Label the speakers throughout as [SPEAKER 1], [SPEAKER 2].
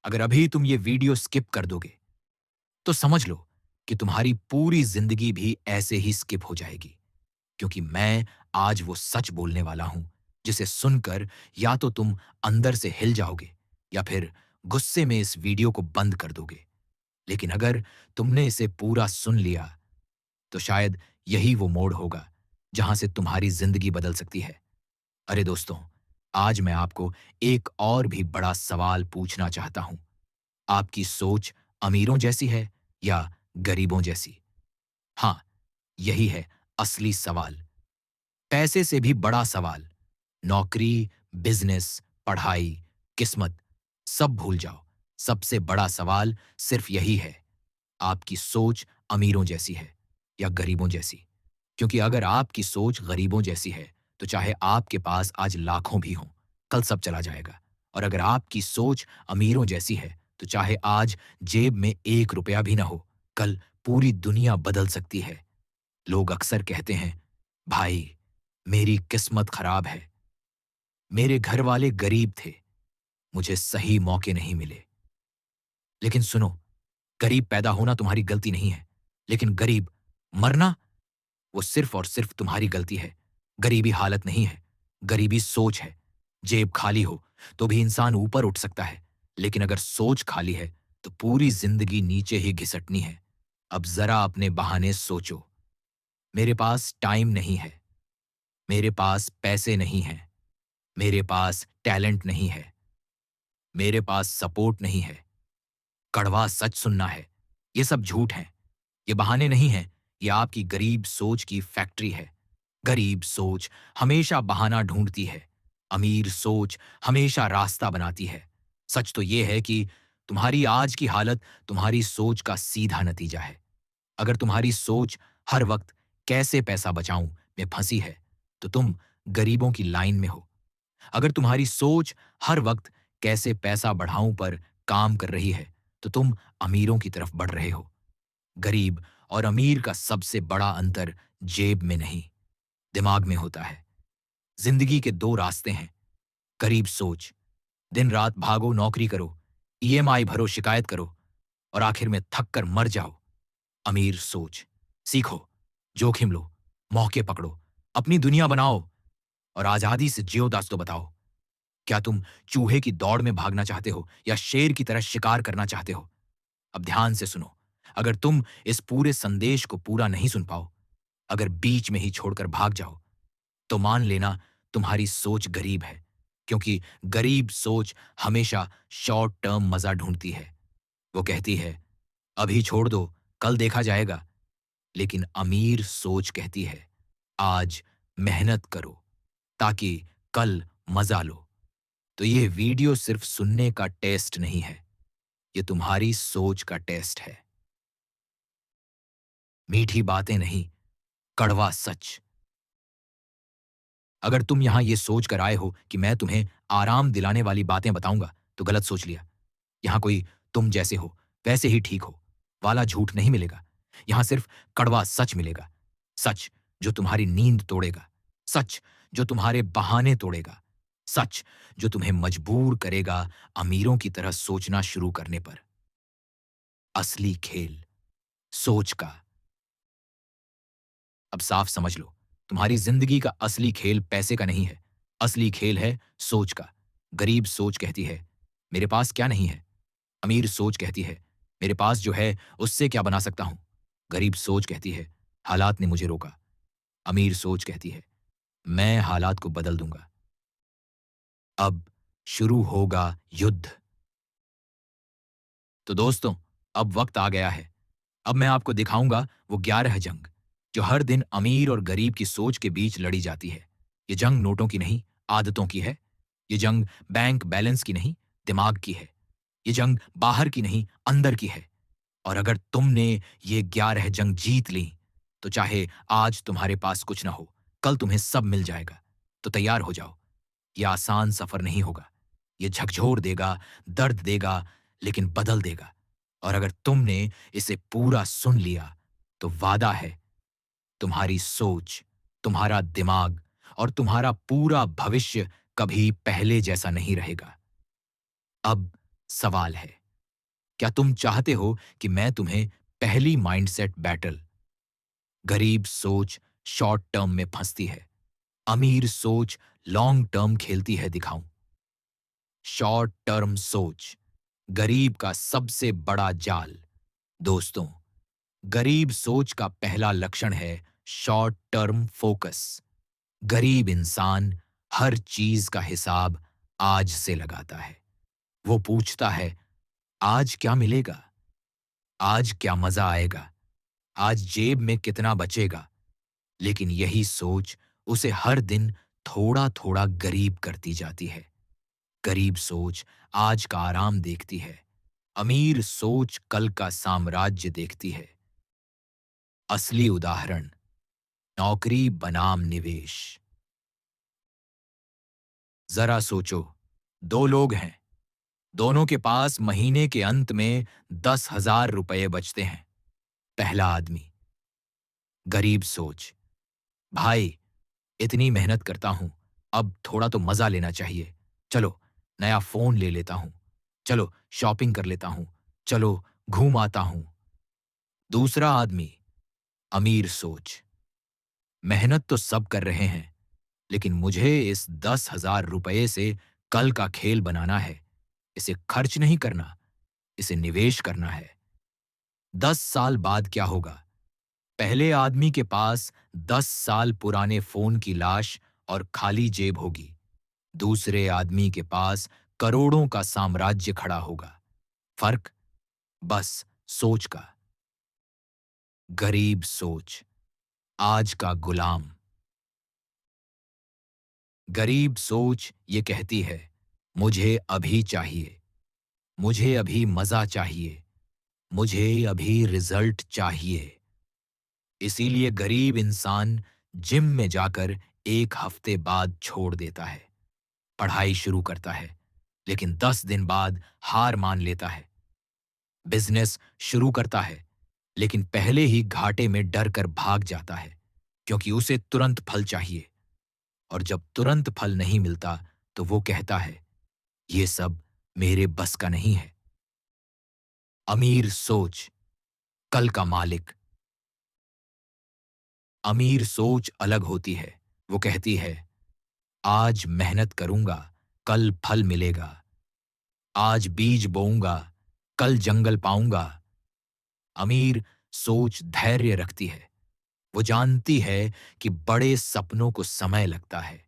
[SPEAKER 1] अगर अभी तुम ये वीडियो स्किप कर दोगे, तो समझ लो कि तुम्हारी पूरी जिंदगी भी ऐसे ही स्किप हो जाएगी। क्योंकि मैं आज वो सच बोलने वाला हूं जिसे सुनकर या तो तुम अंदर से हिल जाओगे या फिर गुस्से में इस वीडियो को बंद कर दोगे। लेकिन अगर तुमने इसे पूरा सुन लिया, तो शायद यही वो मोड़ होगा जहां से तुम्हारी जिंदगी बदल सकती है। अरे दोस्तों, आज मैं आपको एक और भी बड़ा सवाल पूछना चाहता हूं। आपकी सोच अमीरों जैसी है या गरीबों जैसी? हाँ, यही है असली सवाल। पैसे से भी बड़ा सवाल। नौकरी, बिजनेस, पढ़ाई, किस्मत, सब भूल जाओ। सबसे बड़ा सवाल सिर्फ यही है, आपकी सोच अमीरों जैसी है या गरीबों जैसी? क्योंकि अगर आपकी सोच गरीबों जैसी है, तो चाहे आपके पास आज लाखों भी हों, कल सब चला जाएगा। और अगर आपकी सोच अमीरों जैसी है, तो चाहे आज जेब में 1 रुपया भी ना हो, कल पूरी दुनिया बदल सकती है। लोग अक्सर कहते हैं, भाई, मेरी किस्मत खराब है, मेरे घर वाले गरीब थे, मुझे सही मौके नहीं मिले। लेकिन सुनो, गरीब पैदा होना तुम्हारी गलती नहीं है, लेकिन गरीब मरना, वो सिर्फ और सिर्फ तुम्हारी गलती है। गरीबी हालत नहीं है, गरीबी सोच है। जेब खाली हो तो भी इंसान ऊपर उठ सकता है, लेकिन अगर सोच खाली है तो पूरी जिंदगी नीचे ही घिसटनी है। अब जरा अपने बहाने सोचो। मेरे पास टाइम नहीं है, मेरे पास पैसे नहीं हैं, मेरे पास टैलेंट नहीं है, मेरे पास सपोर्ट नहीं है। कड़वा सच सुनना है, ये सब झूठ है, ये बहाने नहीं हैं, ये आपकी गरीब सोच की फैक्ट्री है। गरीब सोच हमेशा बहाना ढूंढती है, अमीर सोच हमेशा रास्ता बनाती है। सच तो यह है कि तुम्हारी आज की हालत तुम्हारी सोच का सीधा नतीजा है। अगर तुम्हारी सोच हर वक्त कैसे पैसा बचाऊं में फंसी है, तो तुम गरीबों की लाइन में हो। अगर तुम्हारी सोच हर वक्त कैसे पैसा बढ़ाऊं पर काम कर रही है, तो तुम अमीरों की तरफ बढ़ रहे हो। गरीब और अमीर का सबसे बड़ा अंतर जेब में नहीं, दिमाग में होता है। जिंदगी के दो रास्ते हैं। गरीब सोच, दिन रात भागो, नौकरी करो, ईएमआई भरो, शिकायत करो और आखिर में थक कर मर जाओ। अमीर सोच, सीखो, जोखिम लो, मौके पकड़ो, अपनी दुनिया बनाओ और आजादी से जियो। दास तो बताओ, क्या तुम चूहे की दौड़ में भागना चाहते हो या शेर की तरह शिकार करना चाहते हो? अब ध्यान से सुनो। अगर तुम इस पूरे संदेश को पूरा नहीं सुन पाओ, अगर बीच में ही छोड़कर भाग जाओ, तो मान लेना तुम्हारी सोच गरीब है। क्योंकि गरीब सोच हमेशा शॉर्ट टर्म मजा ढूंढती है। वो कहती है, अभी छोड़ दो, कल देखा जाएगा। लेकिन अमीर सोच कहती है, आज मेहनत करो ताकि कल मजा लो। तो ये वीडियो सिर्फ सुनने का टेस्ट नहीं है, ये तुम्हारी सोच का टेस्ट है। मीठी बातें नहीं, कड़वा सच। अगर तुम यहां ये सोच कर आए हो कि मैं तुम्हें आराम दिलाने वाली बातें बताऊंगा, तो गलत सोच लिया। यहां कोई तुम जैसे हो वैसे ही ठीक हो वाला झूठ नहीं मिलेगा। यहां सिर्फ कड़वा सच मिलेगा। सच जो तुम्हारी नींद तोड़ेगा, सच जो तुम्हारे बहाने तोड़ेगा, सच जो तुम्हें मजबूर करेगा अमीरों की तरह सोचना शुरू करने पर। असली खेल सोच का। अब साफ समझ लो, तुम्हारी जिंदगी का असली खेल पैसे का नहीं है, असली खेल है सोच का। गरीब सोच कहती है, मेरे पास क्या नहीं है। अमीर सोच कहती है, मेरे पास जो है उससे क्या बना सकता हूं। गरीब सोच कहती है, हालात ने मुझे रोका। अमीर सोच कहती है, मैं हालात को बदल दूंगा। अब शुरू होगा युद्ध। तो दोस्तों, अब वक्त आ गया है। अब मैं आपको दिखाऊंगा वो 11 जंग जो हर दिन अमीर और गरीब की सोच के बीच लड़ी जाती है। ये जंग नोटों की नहीं, आदतों की है। ये जंग बैंक बैलेंस की नहीं, दिमाग की है। ये जंग बाहर की नहीं, अंदर की है। और अगर तुमने ये 11 जंग जीत ली, तो चाहे आज तुम्हारे पास कुछ ना हो, कल तुम्हें सब मिल जाएगा। तो तैयार हो जाओ। ये आसान सफर नहीं होगा। ये झकझोर देगा, दर्द देगा, लेकिन बदल देगा। और अगर तुमने इसे पूरा सुन लिया, तो वादा है, तुम्हारी सोच, तुम्हारा दिमाग और तुम्हारा पूरा भविष्य कभी पहले जैसा नहीं रहेगा। अब सवाल है, क्या तुम चाहते हो कि मैं तुम्हें पहली माइंडसेट बैटल, गरीब सोच शॉर्ट टर्म में फंसती है, अमीर सोच लॉन्ग टर्म खेलती है, दिखाऊं? शॉर्ट टर्म सोच, गरीब का सबसे बड़ा जाल। दोस्तों, गरीब सोच का पहला लक्षण है शॉर्ट टर्म फोकस। गरीब इंसान हर चीज का हिसाब आज से लगाता है। वो पूछता है, आज क्या मिलेगा, आज क्या मजा आएगा, आज जेब में कितना बचेगा। लेकिन यही सोच उसे हर दिन थोड़ा थोड़ा गरीब करती जाती है। गरीब सोच आज का आराम देखती है, अमीर सोच कल का साम्राज्य देखती है। असली उदाहरण, नौकरी बनाम निवेश। जरा सोचो, दो लोग हैं, दोनों के पास महीने के अंत में 10,000 रुपए बचते हैं। पहला आदमी, गरीब सोच, भाई इतनी मेहनत करता हूं, अब थोड़ा तो मजा लेना चाहिए। चलो नया फोन ले लेता हूं, चलो शॉपिंग कर लेता हूं, चलो घूम आता हूं। दूसरा आदमी, अमीर सोच, मेहनत तो सब कर रहे हैं, लेकिन मुझे इस 10,000 रुपये से कल का खेल बनाना है। इसे खर्च नहीं करना, इसे निवेश करना है। 10 साल बाद क्या होगा? पहले आदमी के पास 10 साल पुराने फोन की लाश और खाली जेब होगी। दूसरे आदमी के पास करोड़ों का साम्राज्य खड़ा होगा। फर्क बस सोच का। गरीब सोच, आज का गुलाम। गरीब सोच ये कहती है, मुझे अभी चाहिए, मुझे अभी मजा चाहिए, मुझे अभी रिजल्ट चाहिए। इसीलिए गरीब इंसान जिम में जाकर 1 हफ्ते बाद छोड़ देता है, पढ़ाई शुरू करता है, लेकिन 10 दिन बाद हार मान लेता है। बिजनेस शुरू करता है, लेकिन पहले ही घाटे में डर कर भाग जाता है, क्योंकि उसे तुरंत फल चाहिए। और जब तुरंत फल नहीं मिलता, तो वो कहता है, ये सब मेरे बस का नहीं है। अमीर सोच, कल का मालिक। अमीर सोच अलग होती है। वो कहती है, आज मेहनत करूंगा, कल फल मिलेगा। आज बीज बोऊंगा, कल जंगल पाऊंगा। अमीर सोच धैर्य रखती है। वो जानती है कि बड़े सपनों को समय लगता है।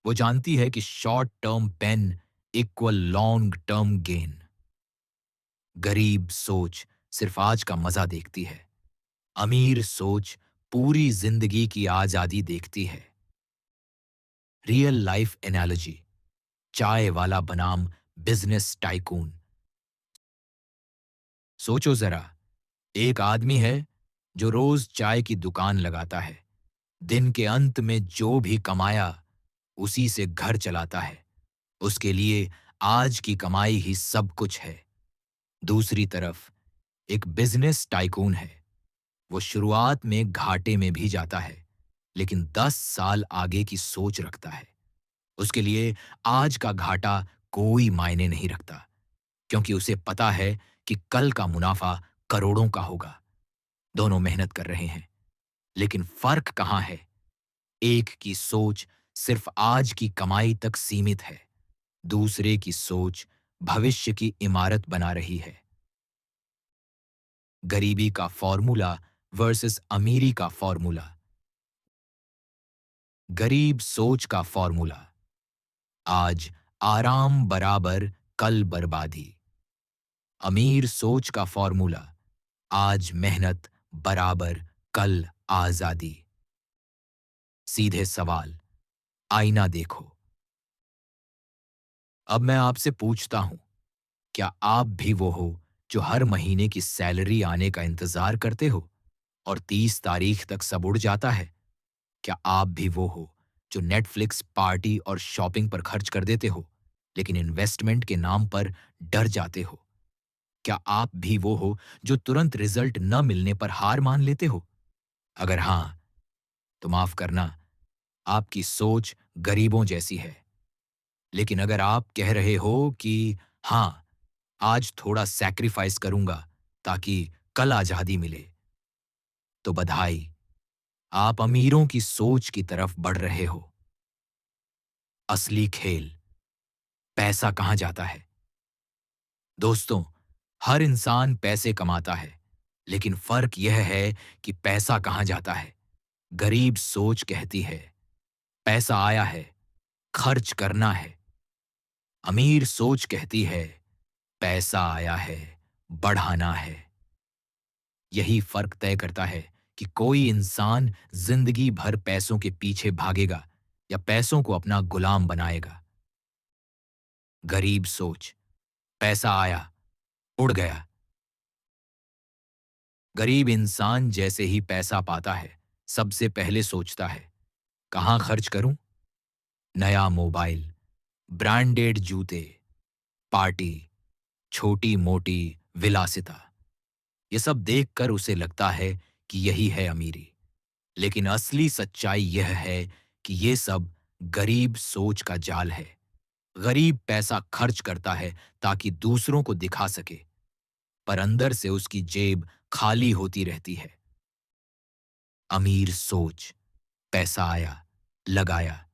[SPEAKER 1] वो जानती है कि short term pain equal long term gain. गरीब सोच सिर्फ आज का मजा देखती है, अमीर सोच पूरी जिंदगी की आजादी देखती है। रियल लाइफ एनालॉजी, चाय वाला बनाम बिजनेस टाइकून। सोचो जरा, एक आदमी है जो रोज चाय की दुकान लगाता है। दिन के अंत में जो भी कमाया, उसी से घर चलाता है। उसके लिए आज की कमाई ही सब कुछ है। दूसरी तरफ एक बिजनेस टाइकून है। वो शुरुआत में घाटे में भी जाता है, लेकिन 10 साल आगे की सोच रखता है। उसके लिए आज का घाटा कोई मायने नहीं रखता, क्योंकि उसे पता है कि कल का मुनाफा करोड़ों का होगा। दोनों मेहनत कर रहे हैं, लेकिन फर्क कहाँ है? एक की सोच सिर्फ आज की कमाई तक सीमित है, दूसरे की सोच भविष्य की इमारत बना रही है। गरीबी का फॉर्मूला वर्सेस अमीरी का फॉर्मूला। गरीब सोच का फॉर्मूला, आज आराम बराबर कल बर्बादी। अमीर सोच का फॉर्मूला, आज मेहनत बराबर कल आजादी। सीधे सवाल, आईना देखो। अब मैं आपसे पूछता हूं, क्या आप भी वो हो जो हर महीने की सैलरी आने का इंतजार करते हो और 30 तारीख तक सब उड़ जाता है? क्या आप भी वो हो जो नेटफ्लिक्स, पार्टी और शॉपिंग पर खर्च कर देते हो, लेकिन इन्वेस्टमेंट के नाम पर डर जाते हो? क्या आप भी वो हो जो तुरंत रिजल्ट न मिलने पर हार मान लेते हो? अगर हां, तो माफ करना, आपकी सोच गरीबों जैसी है। लेकिन अगर आप कह रहे हो कि हाँ, आज थोड़ा सैक्रिफाइस करूंगा ताकि कल आजादी मिले। तो बधाई, आप अमीरों की सोच की तरफ बढ़ रहे हो। असली खेल, पैसा कहां जाता है? दोस्तों, हर इंसान पैसे कमाता है, लेकिन फर्क यह है कि पैसा कहां जाता है। गरीब सोच कहती है, पैसा आया है, खर्च करना है। अमीर सोच कहती है, पैसा आया है, बढ़ाना है। यही फर्क तय करता है कि कोई इंसान जिंदगी भर पैसों के पीछे भागेगा या पैसों को अपना गुलाम बनाएगा। गरीब सोच, पैसा आया, उड़ गया। गरीब इंसान जैसे ही पैसा पाता है, सबसे पहले सोचता है, कहां खर्च करूं? नया मोबाइल, ब्रांडेड जूते, पार्टी, छोटी मोटी विलासिता। ये सब देखकर उसे लगता है कि यही है अमीरी। लेकिन असली सच्चाई यह है कि ये सब गरीब सोच का जाल है। गरीब पैसा खर्च करता है ताकि दूसरों को दिखा सके, पर अंदर से उसकी जेब खाली होती रहती है। अमीर सोच, पैसा आया, लगाया।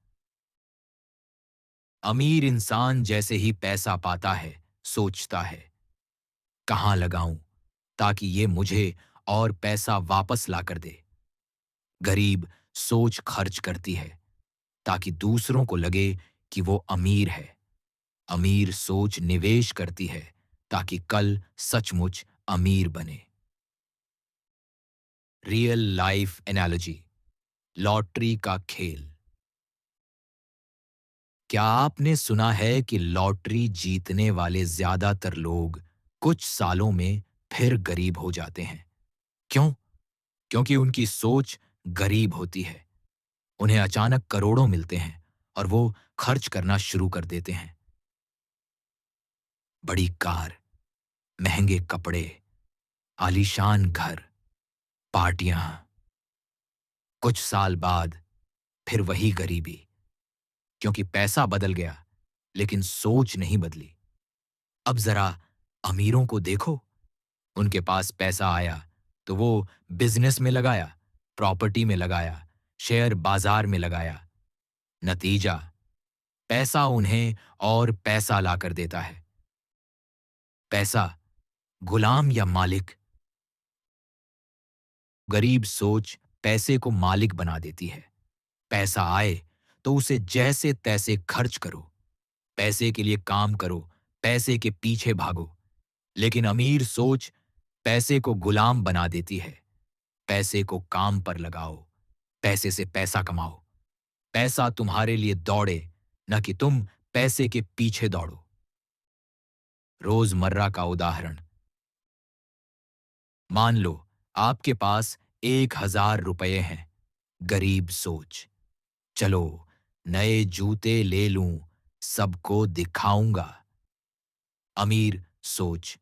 [SPEAKER 1] अमीर इंसान जैसे ही पैसा पाता है, सोचता है, कहां लगाऊं ताकि ये मुझे और पैसा वापस ला कर दे। गरीब सोच खर्च करती है ताकि दूसरों को लगे कि वो अमीर है। अमीर सोच निवेश करती है ताकि कल सचमुच अमीर बने। रियल लाइफ एनालॉजी, लॉटरी का खेल। क्या आपने सुना है कि लॉटरी जीतने वाले ज्यादातर लोग कुछ सालों में फिर गरीब हो जाते हैं? क्यों? क्योंकि उनकी सोच गरीब होती है। उन्हें अचानक करोड़ों मिलते हैं और वो खर्च करना शुरू कर देते हैं। बड़ी कार, महंगे कपड़े, आलीशान घर, पार्टियां। कुछ साल बाद फिर वही गरीबी, क्योंकि पैसा बदल गया लेकिन सोच नहीं बदली। अब जरा अमीरों को देखो, उनके पास पैसा आया तो वो बिजनेस में लगाया, प्रॉपर्टी में लगाया, शेयर बाजार में लगाया। नतीजा, पैसा उन्हें और पैसा लाकर देता है। पैसा गुलाम या मालिक? गरीब सोच पैसे को मालिक बना देती है। पैसा आए तो उसे जैसे तैसे खर्च करो, पैसे के लिए काम करो, पैसे के पीछे भागो। लेकिन अमीर सोच पैसे को गुलाम बना देती है। पैसे को काम पर लगाओ, पैसे से पैसा कमाओ। पैसा तुम्हारे लिए दौड़े, न कि तुम पैसे के पीछे दौड़ो। रोजमर्रा का उदाहरण, मान लो आपके पास 1,000 रुपये हैं। गरीब सोच, चलो नए जूते ले लूं, सबको दिखाऊंगा। अमीर सोच,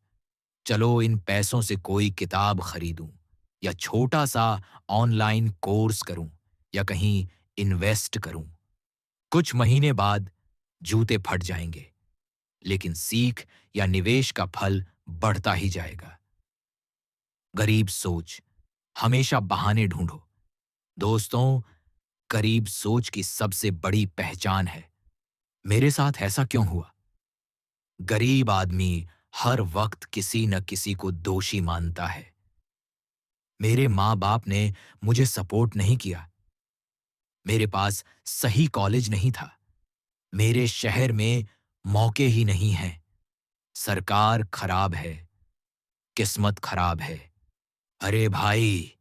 [SPEAKER 1] चलो इन पैसों से कोई किताब खरीदूं या छोटा सा ऑनलाइन कोर्स करूं या कहीं इन्वेस्ट करूं। कुछ महीने बाद जूते फट जाएंगे, लेकिन सीख या निवेश का फल बढ़ता ही जाएगा। गरीब सोच, हमेशा बहाने ढूंढो। दोस्तों, गरीब सोच की सबसे बड़ी पहचान है, मेरे साथ ऐसा क्यों हुआ? गरीब आदमी हर वक्त किसी न किसी को दोषी मानता है। मेरे माँ बाप ने मुझे सपोर्ट नहीं किया, मेरे पास सही कॉलेज नहीं था, मेरे शहर में मौके ही नहीं हैं, सरकार खराब है, किस्मत खराब है। अरे भाई,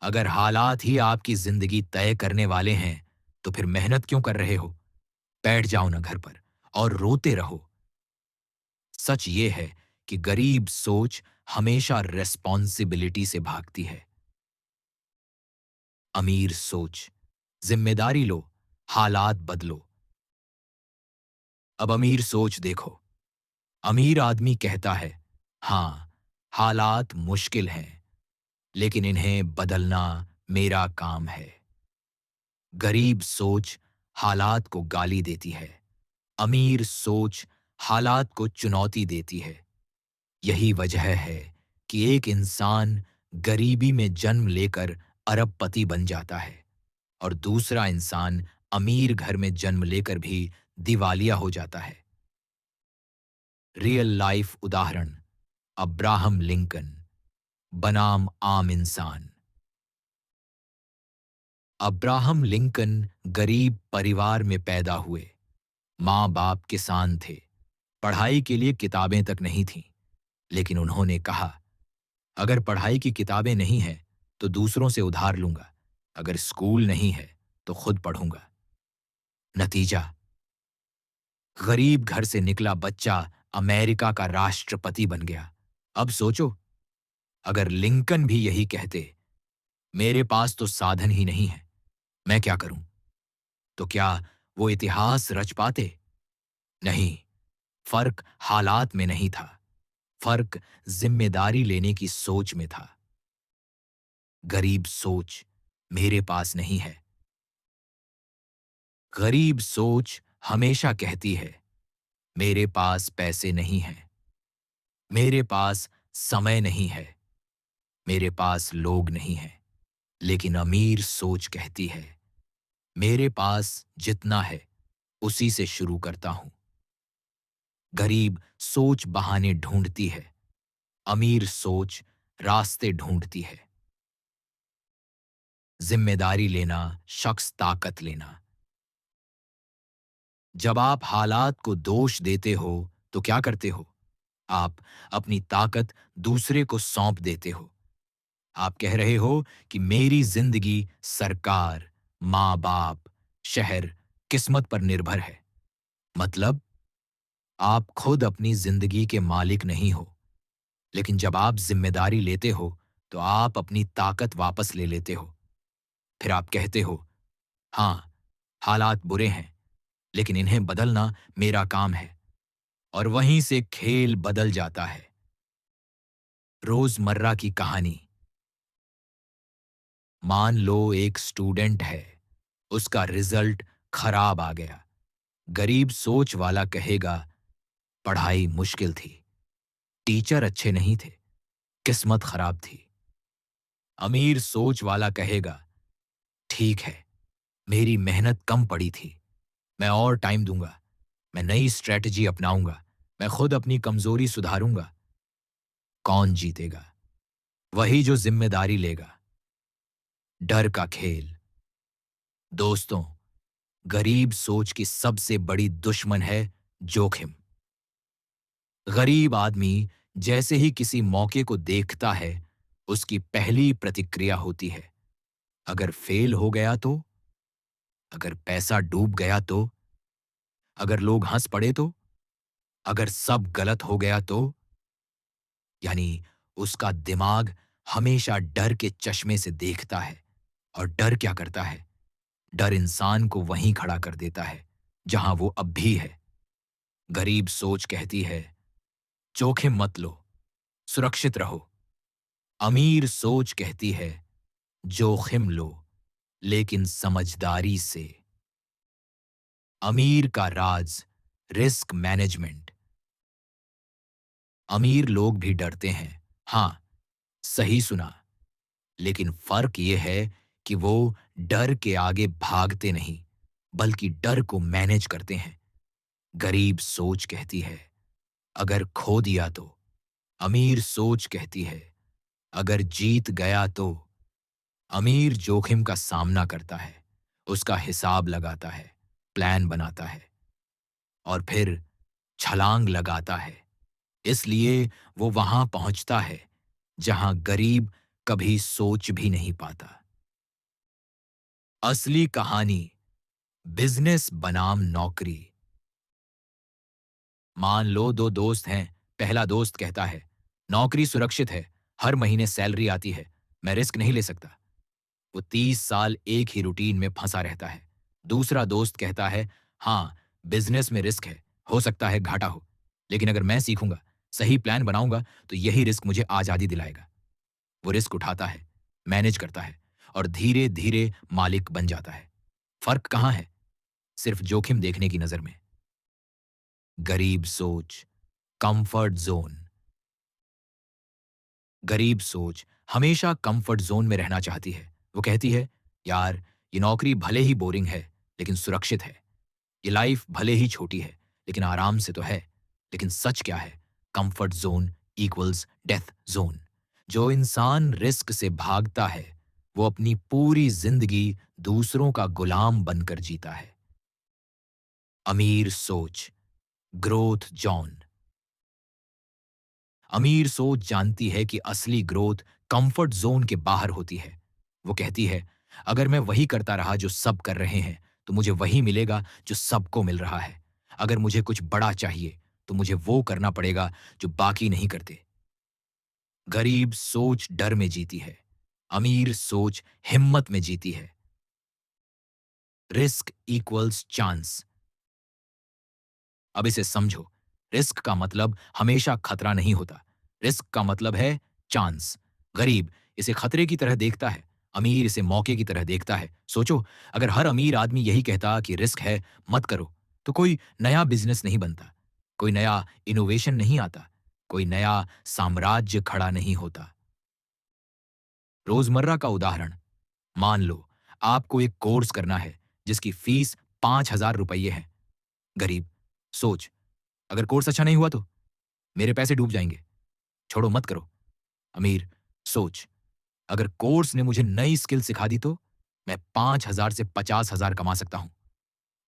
[SPEAKER 1] अगर हालात ही आपकी जिंदगी तय करने वाले हैं तो फिर मेहनत क्यों कर रहे हो? बैठ जाओ ना घर पर और रोते रहो। सच ये है कि गरीब सोच हमेशा रेस्पॉन्सिबिलिटी से भागती है। अमीर सोच, जिम्मेदारी लो, हालात बदलो। अब अमीर सोच देखो। अमीर आदमी कहता है, हाँ, हालात मुश्किल हैं, लेकिन इन्हें बदलना मेरा काम है। गरीब सोच हालात को गाली देती है, अमीर सोच हालात को चुनौती देती है। यही वजह है कि एक इंसान गरीबी में जन्म लेकर अरबपति बन जाता है और दूसरा इंसान अमीर घर में जन्म लेकर भी दिवालिया हो जाता है। रियल लाइफ उदाहरण अब्राहम लिंकन बनाम आम इंसान। अब्राहम लिंकन गरीब परिवार में पैदा हुए। माँ बाप किसान थे। पढ़ाई के लिए किताबें तक नहीं थीं। लेकिन उन्होंने कहा, अगर पढ़ाई की किताबें नहीं हैं तो दूसरों से उधार लूंगा, अगर स्कूल नहीं है तो खुद पढ़ूंगा। नतीजा, गरीब घर से निकला बच्चा अमेरिका का राष्ट्रपति बन गया। अब सोचो, अगर लिंकन भी यही कहते, मेरे पास तो साधन ही नहीं है, मैं क्या करूं, तो क्या वो इतिहास रच पाते? नहीं। फर्क हालात में नहीं था, फर्क जिम्मेदारी लेने की सोच में था। गरीब सोच मेरे पास नहीं है। गरीब सोच हमेशा कहती है, मेरे पास पैसे नहीं हैं, मेरे पास समय नहीं है, मेरे पास लोग नहीं हैं। लेकिन अमीर सोच कहती है, मेरे पास जितना है उसी से शुरू करता हूं। गरीब सोच बहाने ढूंढती है, अमीर सोच रास्ते ढूंढती है। जिम्मेदारी लेना, शख्स ताकत लेना। जब आप हालात को दोष देते हो तो क्या करते हो? आप अपनी ताकत दूसरे को सौंप देते हो। आप कह रहे हो कि मेरी जिंदगी सरकार, माँ बाप, शहर, किस्मत पर निर्भर है। मतलब, आप खुद अपनी जिंदगी के मालिक नहीं हो। लेकिन जब आप जिम्मेदारी लेते हो तो आप अपनी ताकत वापस ले लेते हो। फिर आप कहते हो, हाँ, हालात बुरे हैं, लेकिन इन्हें बदलना मेरा काम है। और वहीं से खेल बदल जाता है। रोजमर्रा की कहानी। मान लो एक स्टूडेंट है, उसका रिजल्ट खराब आ गया। गरीब सोच वाला कहेगा, पढ़ाई मुश्किल थी, टीचर अच्छे नहीं थे, किस्मत खराब थी। अमीर सोच वाला कहेगा, ठीक है, मेरी मेहनत कम पड़ी थी, मैं और टाइम दूंगा, मैं नई स्ट्रेटजी अपनाऊंगा, मैं खुद अपनी कमजोरी सुधारूंगा। कौन जीतेगा? वही जो जिम्मेदारी लेगा। डर का खेल। दोस्तों, गरीब सोच की सबसे बड़ी दुश्मन है जोखिम। गरीब आदमी जैसे ही किसी मौके को देखता है, उसकी पहली प्रतिक्रिया होती है, अगर फेल हो गया तो, अगर पैसा डूब गया तो, अगर लोग हंस पड़े तो, अगर सब गलत हो गया तो। यानी उसका दिमाग हमेशा डर के चश्मे से देखता है। और डर क्या करता है? डर इंसान को वहीं खड़ा कर देता है जहां वो अब भी है। गरीब सोच कहती है, जोखिम मत लो, सुरक्षित रहो। अमीर सोच कहती है, जोखिम लो, लेकिन समझदारी से। अमीर का राज, रिस्क मैनेजमेंट। अमीर लोग भी डरते हैं, हां, सही सुना। लेकिन फर्क यह है कि वो डर के आगे भागते नहीं, बल्कि डर को मैनेज करते हैं। गरीब सोच कहती है, अगर खो दिया तो। अमीर सोच कहती है, अगर जीत गया तो। अमीर जोखिम का सामना करता है, उसका हिसाब लगाता है, प्लान बनाता है और फिर छलांग लगाता है। इसलिए वो वहां पहुंचता है जहां गरीब कभी सोच भी नहीं पाता। असली कहानी, बिजनेस बनाम नौकरी। मान लो दो दोस्त हैं। पहला दोस्त कहता है, नौकरी सुरक्षित है, हर महीने सैलरी आती है, मैं रिस्क नहीं ले सकता। वो 30 साल एक ही रूटीन में फंसा रहता है। दूसरा दोस्त कहता है, हाँ, बिजनेस में रिस्क है, हो सकता है घाटा हो, लेकिन अगर मैं सीखूंगा, सही प्लान बनाऊंगा, तो यही रिस्क मुझे आजादी दिलाएगा। वो रिस्क उठाता है, मैनेज करता है और धीरे धीरे मालिक बन जाता है। फर्क कहां है? सिर्फ जोखिम देखने की नजर में। गरीब सोच, कंफर्ट जोन। गरीब सोच हमेशा कंफर्ट जोन में रहना चाहती है। वो कहती है, यार, ये नौकरी भले ही बोरिंग है, लेकिन सुरक्षित है। ये लाइफ भले ही छोटी है, लेकिन आराम से तो है। लेकिन सच क्या है? Comfort zone equals death zone. जो इंसान रिस्क से भागता है, वो अपनी पूरी जिंदगी दूसरों का गुलाम बनकर जीता है। अमीर सोच, ग्रोथ जॉन। अमीर सोच जानती है कि असली ग्रोथ कंफर्ट जोन के बाहर होती है। वो कहती है, अगर मैं वही करता रहा जो सब कर रहे हैं, तो मुझे वही मिलेगा जो सबको मिल रहा है। अगर मुझे कुछ बड़ा चाहिए, तो मुझे वो करना पड़ेगा जो बाकी नहीं करते। गरीब सोच डर में जीती है, अमीर सोच हिम्मत में जीती है। Risk equals chance. अब इसे समझो। रिस्क का मतलब हमेशा खतरा नहीं होता। रिस्क का मतलब है चांस। गरीब इसे खतरे की तरह देखता है, अमीर इसे मौके की तरह देखता है। सोचो, अगर हर अमीर आदमी यही कहता कि रिस्क है, मत करो, तो कोई नया बिजनेस नहीं बनता, कोई नया इनोवेशन नहीं आता, कोई नया साम्राज्य खड़ा नहीं होता। रोजमर्रा का उदाहरण, मान लो आपको एक कोर्स करना है जिसकी फीस 5,000 रुपये है। गरीब सोच, अगर कोर्स अच्छा नहीं हुआ तो मेरे पैसे डूब जाएंगे, छोड़ो मत करो। अमीर सोच, अगर कोर्स ने मुझे नई स्किल सिखा दी तो मैं 5,000 से 50,000 कमा सकता हूं।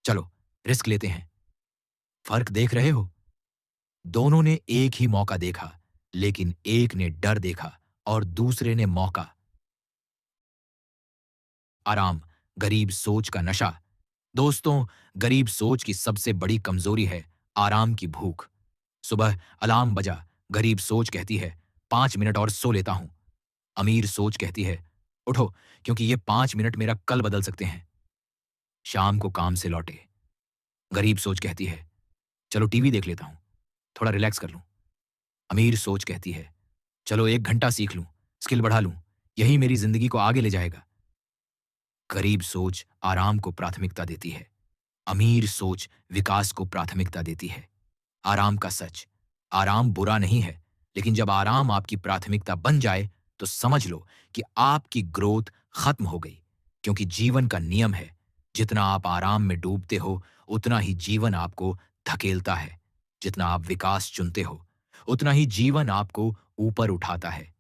[SPEAKER 1] चलो रिस्क लेते हैं। फर्क देख रहे हो? दोनों ने एक ही मौका देखा, लेकिन एक ने डर देखा और दूसरे ने मौका। आराम, गरीब सोच का नशा। दोस्तों, गरीब सोच की सबसे बड़ी कमजोरी है आराम की भूख। सुबह अलार्म बजा, गरीब सोच कहती है, 5 मिनट और सो लेता हूं। अमीर सोच कहती है, उठो, क्योंकि ये 5 मिनट मेरा कल बदल सकते हैं। शाम को काम से लौटे, गरीब सोच कहती है, चलो टीवी देख लेता हूं, थोड़ा रिलैक्स कर लूं। अमीर सोच कहती है, चलो 1 घंटा सीख लूं, स्किल बढ़ा लूं, यही मेरी जिंदगी को आगे ले जाएगा। गरीब सोच आराम को प्राथमिकता देती है, अमीर सोच विकास को प्राथमिकता देती है। आराम का सच, आराम बुरा नहीं है, लेकिन जब आराम आपकी प्राथमिकता बन जाए, तो समझ लो कि आपकी ग्रोथ खत्म हो गई। क्योंकि जीवन का नियम है, जितना आप आराम में डूबते हो, उतना ही जीवन आपको धकेलता है। जितना आप विकास चुनते हो, उतना ही जीवन आपको ऊपर उठाता है।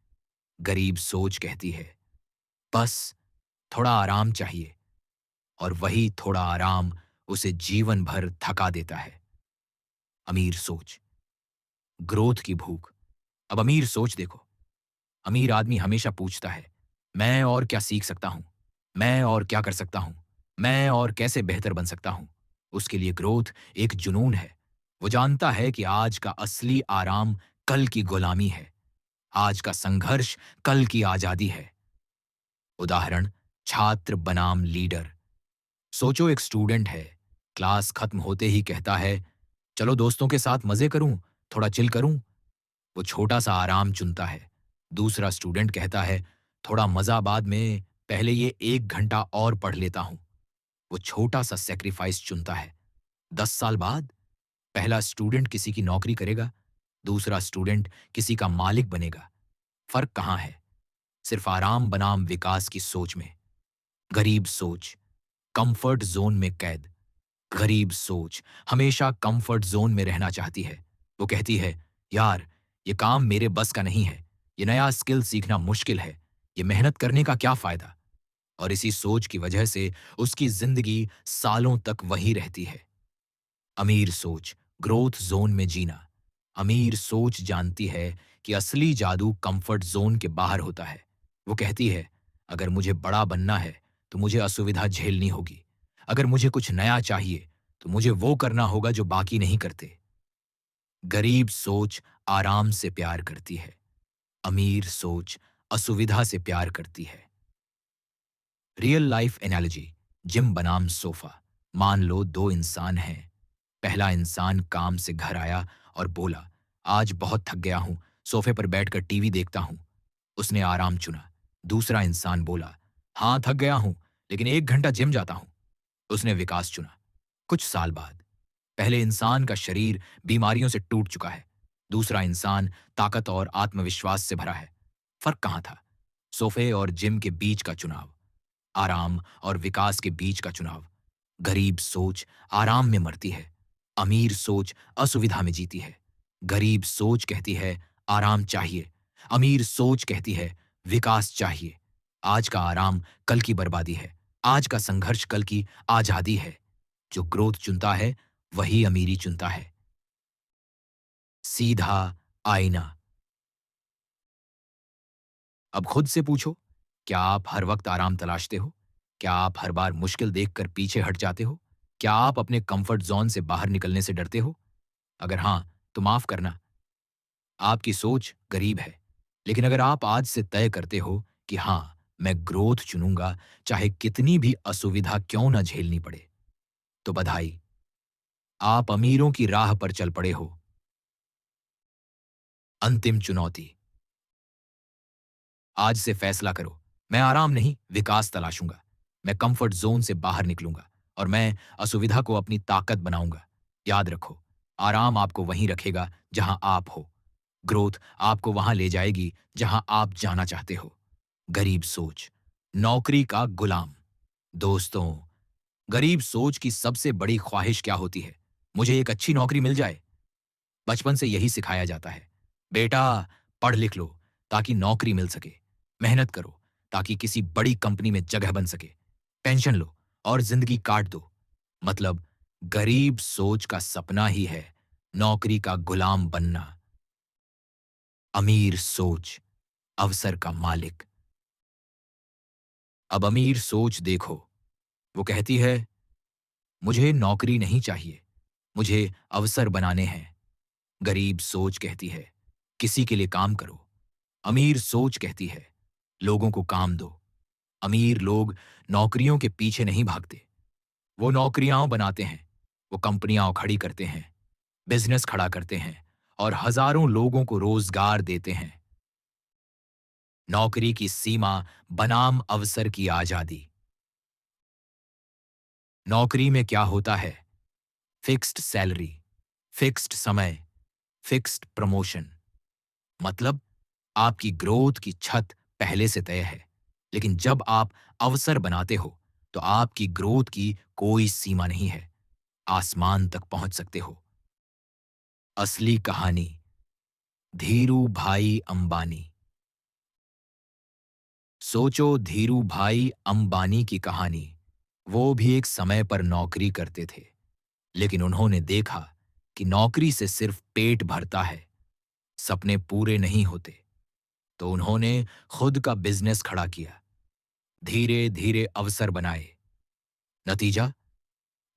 [SPEAKER 1] गरीब सोच कहती है, बस थोड़ा आराम चाहिए, और वही थोड़ा आराम उसे जीवन भर थका देता है। अमीर सोच, ग्रोथ की भूख। अब अमीर सोच देखो। अमीर आदमी हमेशा पूछता है, मैं और क्या सीख सकता हूं? मैं और क्या कर सकता हूं? मैं और कैसे बेहतर बन सकता हूं? उसके लिए ग्रोथ एक जुनून है। वो जानता है कि आज का असली आराम कल की गुलामी है। आज का संघर्ष कल की आजादी है। उदाहरण, छात्र बनाम लीडर। सोचो, एक स्टूडेंट है, क्लास खत्म होते ही कहता है, चलो दोस्तों के साथ मजे करूं, थोड़ा चिल करूं। वो छोटा सा आराम चुनता है। दूसरा स्टूडेंट कहता है, थोड़ा मजा बाद में, पहले ये 1 घंटा और पढ़ लेता हूं। वो छोटा सा सेक्रीफाइस चुनता है। 10 साल बाद पहला स्टूडेंट किसी की नौकरी करेगा, दूसरा स्टूडेंट किसी का मालिक बनेगा। फर्क कहां है? सिर्फ आराम बनाम विकास की सोच में। गरीब सोच, कंफर्ट जोन में कैद। गरीब सोच हमेशा कंफर्ट जोन में रहना चाहती है। वो कहती है, यार, ये काम मेरे बस का नहीं है, ये नया स्किल सीखना मुश्किल है, ये मेहनत करने का क्या फायदा? और इसी सोच की वजह से उसकी जिंदगी सालों तक वही रहती है। अमीर सोच, ग्रोथ जोन में जीना। अमीर सोच जानती है कि असली जादू कंफर्ट जोन के बाहर होता है। वो कहती है, अगर मुझे बड़ा बनना है, तो मुझे असुविधा झेलनी होगी। अगर मुझे कुछ नया चाहिए, तो मुझे वो करना होगा जो बाकी नहीं करते। गरीब सोच आराम से प्यार करती है, अमीर सोच असुविधा से प्यार करती है। रियल लाइफ एनालॉजी, जिम बनाम सोफा। मान लो दो इंसान हैं। पहला इंसान काम से घर आया और बोला, आज बहुत थक गया हूं, सोफे पर बैठकर टीवी देखता हूं। उसने आराम चुना। दूसरा इंसान बोला, हाँ थक गया हूं, लेकिन 1 घंटा जिम जाता हूं। उसने विकास चुना। कुछ साल बाद पहले इंसान का शरीर बीमारियों से टूट चुका है, दूसरा इंसान ताकत और आत्मविश्वास से भरा है। फर्क कहाँ था? सोफे और जिम के बीच का चुनाव, आराम और विकास के बीच का चुनाव। गरीब सोच आराम में मरती है, अमीर सोच असुविधा में जीती है। गरीब सोच कहती है आराम चाहिए, अमीर सोच कहती है विकास चाहिए। आज का आराम कल की बर्बादी है, आज का संघर्ष कल की आजादी है। जो ग्रोथ चुनता है वही अमीरी चुनता है। सीधा आईना। अब खुद से पूछो, क्या आप हर वक्त आराम तलाशते हो? क्या आप हर बार मुश्किल देखकर पीछे हट जाते हो? क्या आप अपने कंफर्ट जोन से बाहर निकलने से डरते हो? अगर हां, तो माफ करना, आपकी सोच गरीब है। लेकिन अगर आप आज से तय करते हो कि हां, मैं ग्रोथ चुनूंगा, चाहे कितनी भी असुविधा क्यों ना झेलनी पड़े, तो बधाई, आप अमीरों की राह पर चल पड़े हो। अंतिम चुनौती। आज से फैसला करो, मैं आराम नहीं, विकास तलाशूंगा। मैं कंफर्ट जोन से बाहर निकलूंगा और मैं असुविधा को अपनी ताकत बनाऊंगा। याद रखो, आराम आपको वहीं रखेगा जहां आप हो। ग्रोथ आपको वहां ले जाएगी जहां आप जाना चाहते हो। गरीब सोच, नौकरी का गुलाम। दोस्तों, गरीब सोच की सबसे बड़ी ख्वाहिश क्या होती है? मुझे एक अच्छी नौकरी मिल जाए। बचपन से यही सिखाया जाता है, बेटा पढ़ लिख लो ताकि नौकरी मिल सके, मेहनत करो ताकि किसी बड़ी कंपनी में जगह बन सके, पेंशन लो और जिंदगी काट दो। मतलब गरीब सोच का सपना ही है नौकरी का गुलाम बनना। अमीर सोच, अवसर का मालिक। अब अमीर सोच देखो, वो कहती है मुझे नौकरी नहीं चाहिए, मुझे अवसर बनाने हैं। गरीब सोच कहती है किसी के लिए काम करो। अमीर सोच कहती है लोगों को काम दो। अमीर लोग नौकरियों के पीछे नहीं भागते, वो नौकरियां बनाते हैं। वो कंपनियां खड़ी करते हैं, बिजनेस खड़ा करते हैं और हजारों लोगों को रोजगार देते हैं। नौकरी की सीमा बनाम अवसर की आजादी। नौकरी में क्या होता है? फिक्स्ड सैलरी, फिक्स्ड समय, फिक्स्ड प्रमोशन। मतलब आपकी ग्रोथ की छत पहले से तय है। लेकिन जब आप अवसर बनाते हो, तो आपकी ग्रोथ की कोई सीमा नहीं है। आसमान तक पहुंच सकते हो। असली कहानी, धीरू भाई अंबानी। सोचो धीरू भाई अंबानी की कहानी। वो भी एक समय पर नौकरी करते थे, लेकिन उन्होंने देखा कि नौकरी से सिर्फ पेट भरता है, सपने पूरे नहीं होते। तो उन्होंने खुद का बिजनेस खड़ा किया, धीरे धीरे अवसर बनाए। नतीजा,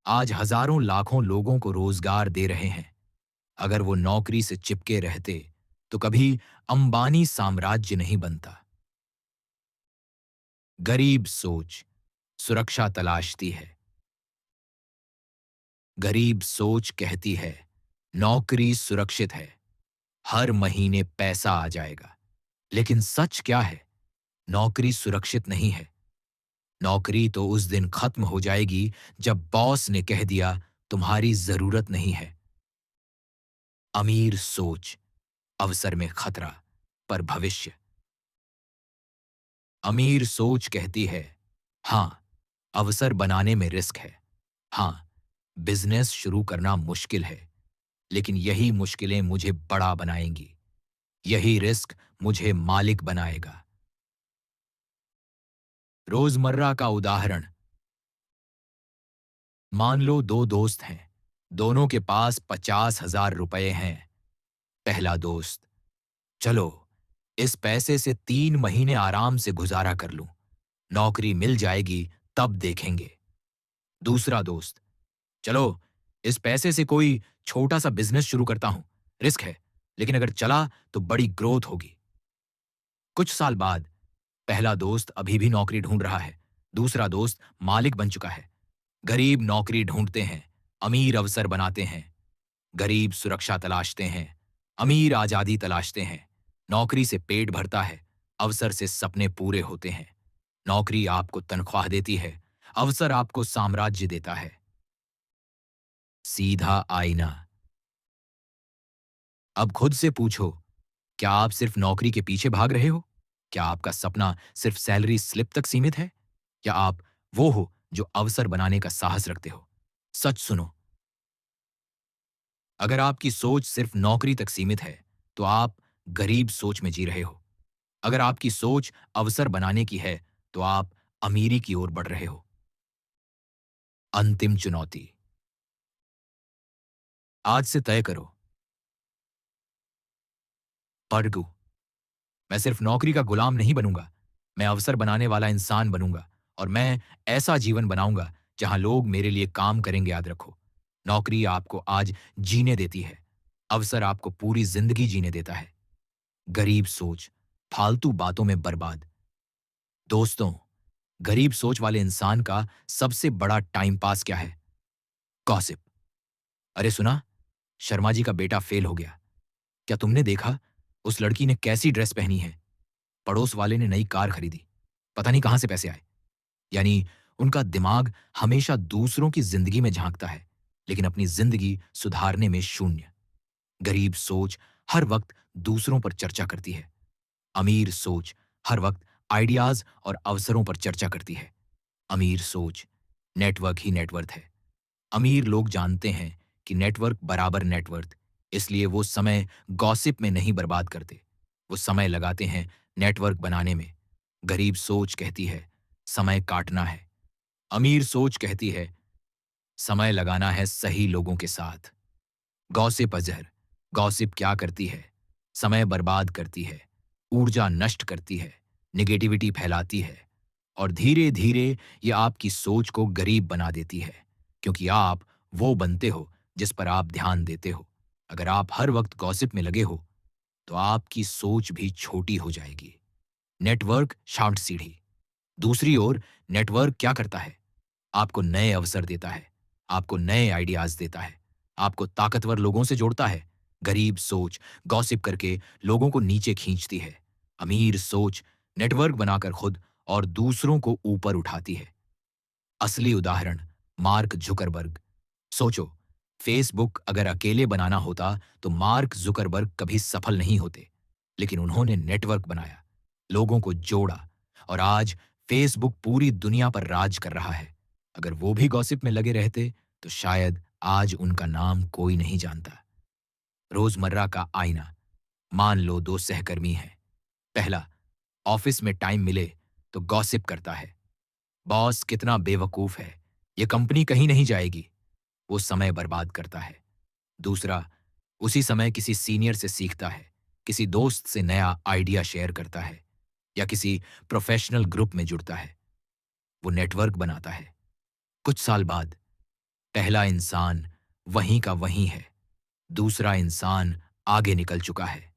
[SPEAKER 1] आज हजारों लाखों लोगों को रोजगार दे रहे हैं। अगर वो नौकरी से चिपके रहते तो कभी अंबानी साम्राज्य नहीं बनता। गरीब सोच सुरक्षा तलाशती है। गरीब सोच कहती है नौकरी सुरक्षित है, हर महीने पैसा आ जाएगा। लेकिन सच क्या है? नौकरी सुरक्षित नहीं है। नौकरी तो उस दिन खत्म हो जाएगी जब बॉस ने कह दिया तुम्हारी जरूरत नहीं है। अमीर सोच, अवसर में खतरा पर भविष्य। अमीर सोच कहती है हां, अवसर बनाने में रिस्क है। हां, बिजनेस शुरू करना मुश्किल है, लेकिन यही मुश्किलें मुझे बड़ा बनाएंगी। यही रिस्क मुझे मालिक बनाएगा। रोजमर्रा का उदाहरण। मान लो दो दोस्त हैं, दोनों के पास 50,000 रुपए हैं। पहला दोस्त, चलो इस पैसे से 3 महीने आराम से गुजारा कर लूं, नौकरी मिल जाएगी तब देखेंगे। दूसरा दोस्त, चलो इस पैसे से कोई छोटा सा बिजनेस शुरू करता हूं, रिस्क है, लेकिन अगर चला तो बड़ी ग्रोथ होगी। कुछ साल बाद पहला दोस्त अभी भी नौकरी ढूंढ रहा है, दूसरा दोस्त मालिक बन चुका है। गरीब नौकरी ढूंढते हैं, अमीर अवसर बनाते हैं। गरीब सुरक्षा तलाशते हैं, अमीर आजादी तलाशते हैं। नौकरी से पेट भरता है, अवसर से सपने पूरे होते हैं। नौकरी आपको तनख्वाह देती है, अवसर आपको साम्राज्य देता है। सीधा आईना। अब खुद से पूछो, क्या आप सिर्फ नौकरी के पीछे भाग रहे हो? क्या आपका सपना सिर्फ सैलरी स्लिप तक सीमित है? या आप वो हो जो अवसर बनाने का साहस रखते हो? सच सुनो, अगर आपकी सोच सिर्फ नौकरी तक सीमित है, तो आप गरीब सोच में जी रहे हो। अगर आपकी सोच अवसर बनाने की है, तो आप अमीरी की ओर बढ़ रहे हो। अंतिम चुनौती, आज से तय करो, पढ़ू, मैं सिर्फ नौकरी का गुलाम नहीं बनूंगा, मैं अवसर बनाने वाला इंसान बनूंगा और मैं ऐसा जीवन बनाऊंगा जहां लोग मेरे लिए काम करेंगे। याद रखो, नौकरी आपको आज जीने देती है, अवसर आपको पूरी जिंदगी जीने देता है। गरीब सोच, फालतू बातों में बर्बाद। दोस्तों, गरीब सोच वाले इंसान का सबसे बड़ा टाइम पास क्या है? गॉसिप। अरे सुना, शर्मा जी का बेटा फेल हो गया। क्या तुमने देखा उस लड़की ने कैसी ड्रेस पहनी है? पड़ोस वाले ने नई कार खरीदी। पता नहीं कहां से पैसे आए। यानी उनका दिमाग हमेशा दूसरों की जिंदगी में झांकता है, लेकिन अपनी जिंदगी सुधारने में शून्य। गरीब सोच हर वक्त दूसरों पर चर्चा करती है। अमीर सोच हर वक्त आइडियाज और अवसरों पर चर्चा करती है। अमीर सोच, नेटवर्क ही नेटवर्थ है। अमीर लोग जानते हैं कि नेटवर्क बराबर नेटवर्थ, इसलिए वो समय गॉसिप में नहीं बर्बाद करते, वो समय लगाते हैं नेटवर्क बनाने में। गरीब सोच कहती है समय काटना है, अमीर सोच कहती है समय लगाना है सही लोगों के साथ। गॉसिप अजहर, गॉसिप क्या करती है? समय बर्बाद करती है, ऊर्जा नष्ट करती है, निगेटिविटी फैलाती है और धीरे धीरे ये आपकी सोच को गरीब बना देती है, क्योंकि आप वो बनते हो जिस पर आप ध्यान देते हो। अगर आप हर वक्त गॉसिप में लगे हो, तो आपकी सोच भी छोटी हो जाएगी। नेटवर्क शांत सीढ़ी। दूसरी ओर, नेटवर्क क्या करता है? आपको नए अवसर देता है, आपको नए आइडियाज देता है, आपको ताकतवर लोगों से जोड़ता है। गरीब सोच गॉसिप करके लोगों को नीचे खींचती है। अमीर सोच नेटवर्क बनाकर खुद और दूसरों को ऊपर उठाती है। असली उदाहरण, मार्क जुकरबर्ग। सोचो, फेसबुक अगर अकेले बनाना होता तो मार्क जुकरबर्ग कभी सफल नहीं होते, लेकिन उन्होंने नेटवर्क बनाया, लोगों को जोड़ा और आज फेसबुक पूरी दुनिया पर राज कर रहा है। अगर वो भी गॉसिप में लगे रहते, तो शायद आज उनका नाम कोई नहीं जानता। रोजमर्रा का आईना। मान लो दो सहकर्मी हैं। पहला, ऑफिस में टाइम मिले तो गॉसिप करता है, बॉस कितना बेवकूफ है, ये कंपनी कहीं नहीं जाएगी, वो समय बर्बाद करता है। दूसरा, उसी समय किसी सीनियर से सीखता है, किसी दोस्त से नया आइडिया शेयर करता है या किसी प्रोफेशनल ग्रुप में जुड़ता है, वो नेटवर्क बनाता है। कुछ साल बाद पहला इंसान वहीं का वहीं है, दूसरा इंसान आगे निकल चुका है।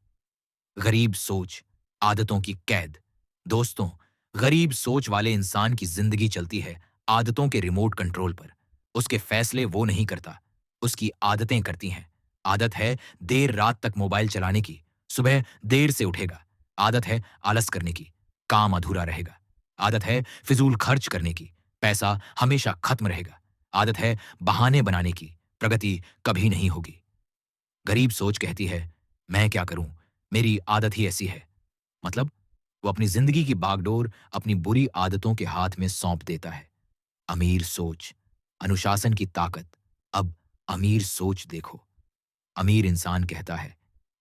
[SPEAKER 1] गरीब सोच, आदतों की कैद। दोस्तों, गरीब सोच वाले इंसान की जिंदगी चलती है आदतों के रिमोट कंट्रोल पर। उसके फैसले वो नहीं करता, उसकी आदतें करती हैं। आदत है देर रात तक मोबाइल चलाने की, सुबह देर से उठेगा। आदत है आलस करने की, काम अधूरा रहेगा। आदत है फिजूल खर्च करने की, पैसा हमेशा खत्म रहेगा। आदत है बहाने बनाने की, प्रगति कभी नहीं होगी। गरीब सोच कहती है, मैं क्या करूं, मेरी आदत ही ऐसी है। मतलब वो अपनी जिंदगी की बागडोर अपनी बुरी आदतों के हाथ में सौंप देता है। अमीर सोच, अनुशासन की ताकत। अब अमीर सोच देखो। अमीर इंसान कहता है,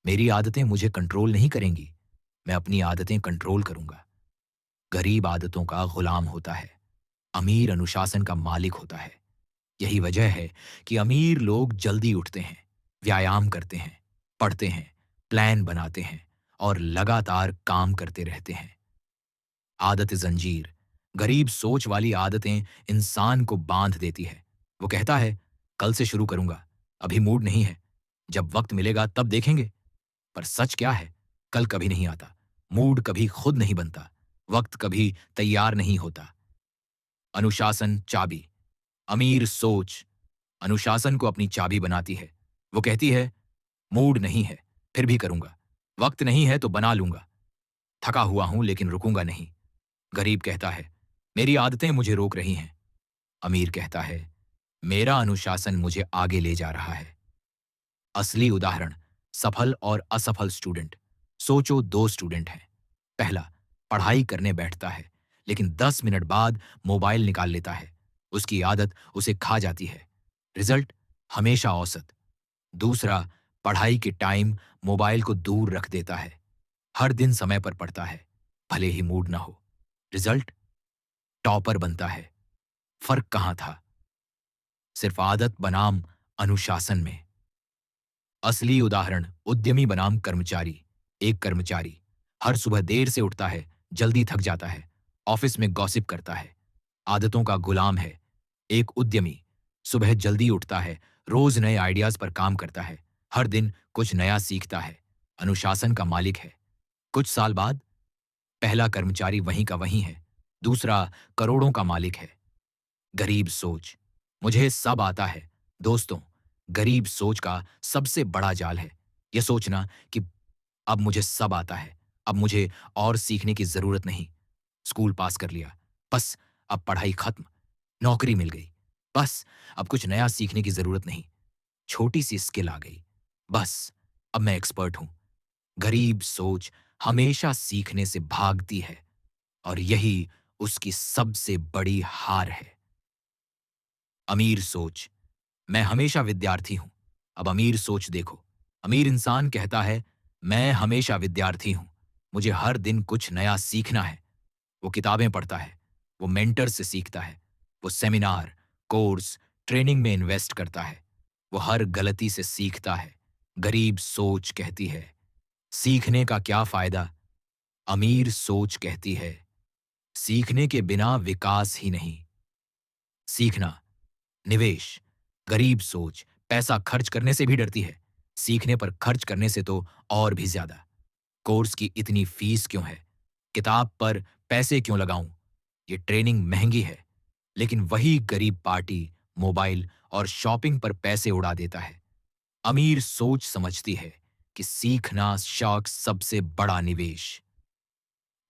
[SPEAKER 1] मेरी आदतें मुझे कंट्रोल नहीं करेंगी, मैं अपनी आदतें कंट्रोल करूंगा। गरीब आदतों का गुलाम होता है, अमीर अनुशासन का मालिक होता है। यही वजह है कि अमीर लोग जल्दी उठते हैं, व्यायाम करते हैं, पढ़ते हैं, प्लान बनाते हैं और लगातार काम करते रहते हैं। आदत जंजीर। गरीब सोच वाली आदतें इंसान को बांध देती है। वो कहता है, कल से शुरू करूंगा, अभी मूड नहीं है, जब वक्त मिलेगा तब देखेंगे। पर सच क्या है? कल कभी नहीं आता, मूड कभी खुद नहीं बनता, वक्त कभी तैयार नहीं होता। अनुशासन चाबी। अमीर सोच अनुशासन को अपनी चाबी बनाती है। वो कहती है, मूड नहीं है, फिर भी करूंगा, वक्त नहीं है तो बना लूंगा, थका हुआ हूं लेकिन रुकूंगा नहीं। गरीब कहता है, मेरी आदतें मुझे रोक रही हैं। अमीर कहता है, मेरा अनुशासन मुझे आगे ले जा रहा है। असली उदाहरण, सफल और असफल स्टूडेंट। सोचो, दो स्टूडेंट हैं। पहला, पढ़ाई करने बैठता है, लेकिन 10 मिनट बाद मोबाइल निकाल लेता है। उसकी आदत उसे खा जाती है। रिजल्ट हमेशा औसत। दूसरा, पढ़ाई के टाइम मोबाइल को दूर रख देता है। हर दिन समय पर पढ़ता है, भले ही मूड ना हो। रिजल्ट टॉपर बनता है। फर्क कहाँ था? सिर्फ आदत बनाम अनुशासन में। असली उदाहरण उद्यमी बनाम कर्मचारी। एक कर्मचारी हर सुबह देर से उठता है, जल्दी थक जाता है, ऑफिस में गॉसिप करता है, आदतों का गुलाम है। एक उद्यमी सुबह जल्दी उठता है, रोज नए आइडियाज पर काम करता है, हर दिन कुछ नया सीखता है, अनुशासन का मालिक है। कुछ साल बाद पहला कर्मचारी वहीं का वहीं है, दूसरा करोड़ों का मालिक है। गरीब सोच। मुझे सब आता है। दोस्तों, गरीब सोच का सबसे बड़ा जाल है यह सोचना कि अब मुझे सब आता है, अब मुझे और सीखने की जरूरत नहीं। स्कूल पास कर लिया, बस अब पढ़ाई खत्म। नौकरी मिल गई, बस अब कुछ नया सीखने की जरूरत नहीं। छोटी सी स्किल आ गई, बस अब मैं एक्सपर्ट हूं। गरीब सोच हमेशा सीखने से भागती है और यही उसकी सबसे बड़ी हार है। अमीर सोच। मैं हमेशा विद्यार्थी हूं। अब अमीर सोच देखो। अमीर इंसान कहता है, मैं हमेशा विद्यार्थी हूं, मुझे हर दिन कुछ नया सीखना है। वो किताबें पढ़ता है, वो मेंटर से सीखता है, वो सेमिनार, कोर्स, ट्रेनिंग में इन्वेस्ट करता है, वो हर गलती से सीखता है। गरीब सोच कहती है, सीखने का क्या फायदा? अमीर सोच कहती है, सीखने के बिना विकास ही नहीं। सीखना निवेश। गरीब सोच पैसा खर्च करने से भी डरती है, सीखने पर खर्च करने से तो और भी ज्यादा। कोर्स की इतनी फीस क्यों है? किताब पर पैसे क्यों लगाऊं? ये ट्रेनिंग महंगी है। लेकिन वही गरीब पार्टी, मोबाइल और शॉपिंग पर पैसे उड़ा देता है। अमीर सोच समझती है कि सीखना शौक सबसे बड़ा निवेश।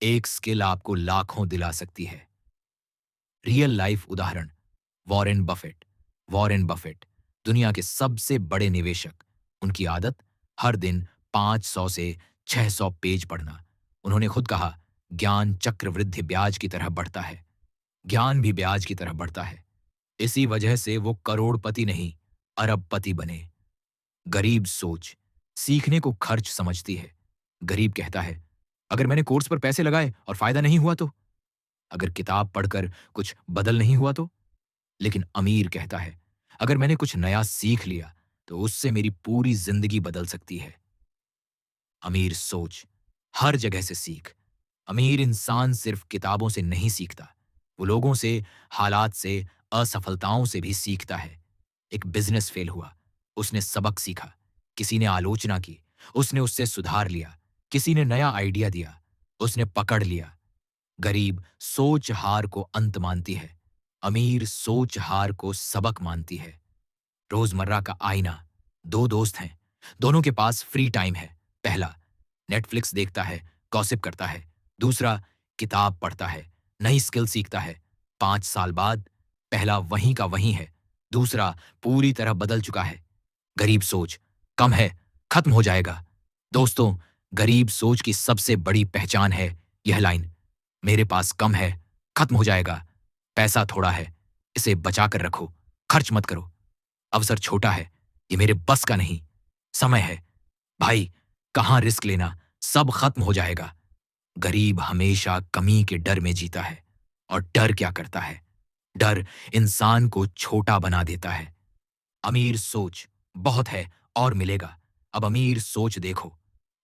[SPEAKER 1] एक स्किल आपको लाखों दिला सकती है। रियल लाइफ उदाहरण वॉरेन बफेट। वॉरेन बफेट दुनिया के सबसे बड़े निवेशक। उनकी आदत हर दिन 500 से 600 पेज पढ़ना। उन्होंने खुद कहा, ज्ञान चक्रवृद्धि ब्याज की तरह बढ़ता है। ज्ञान भी ब्याज की तरह बढ़ता है। इसी वजह से वो करोड़पति नहीं, अरबपति बने। गरीब सोच सीखने को खर्च समझती है। गरीब कहता है, अगर मैंने कोर्स पर पैसे लगाए और फायदा नहीं हुआ तो? अगर किताब पढ़कर कुछ बदल नहीं हुआ तो? लेकिन अमीर कहता है, अगर मैंने कुछ नया सीख लिया तो उससे मेरी पूरी जिंदगी बदल सकती है। अमीर सोच हर जगह से सीख। अमीर इंसान सिर्फ किताबों से नहीं सीखता, वो लोगों से, हालात से, असफलताओं से भी सीखता है। एक बिजनेस फेल हुआ, उसने सबक सीखा। किसी ने आलोचना की, उसने उससे सुधार लिया। किसी ने नया आइडिया दिया, उसने पकड़ लिया। गरीब सोच हार को अंत मानती है, अमीर सोच हार को सबक मानती है। रोजमर्रा का आईना। दो दोस्त हैं, दोनों के पास फ्री टाइम है। पहला नेटफ्लिक्स देखता है, गॉसिप करता है। दूसरा किताब पढ़ता है, नई स्किल सीखता है। 5 साल बाद पहला वहीं का वहीं है, दूसरा पूरी तरह बदल चुका है। गरीब सोच कम है, खत्म हो जाएगा। दोस्तों, गरीब सोच की सबसे बड़ी पहचान है यह लाइन, मेरे पास कम है, खत्म हो जाएगा। पैसा थोड़ा है, इसे बचा कर रखो, खर्च मत करो। अवसर छोटा है, ये मेरे बस का नहीं। समय है, भाई, कहां रिस्क लेना, सब खत्म हो जाएगा। गरीब हमेशा कमी के डर में जीता है। और डर क्या करता है? डर इंसान को छोटा बना देता है। अमीर सोच बहुत है और मिलेगा। अब अमीर सोच देखो,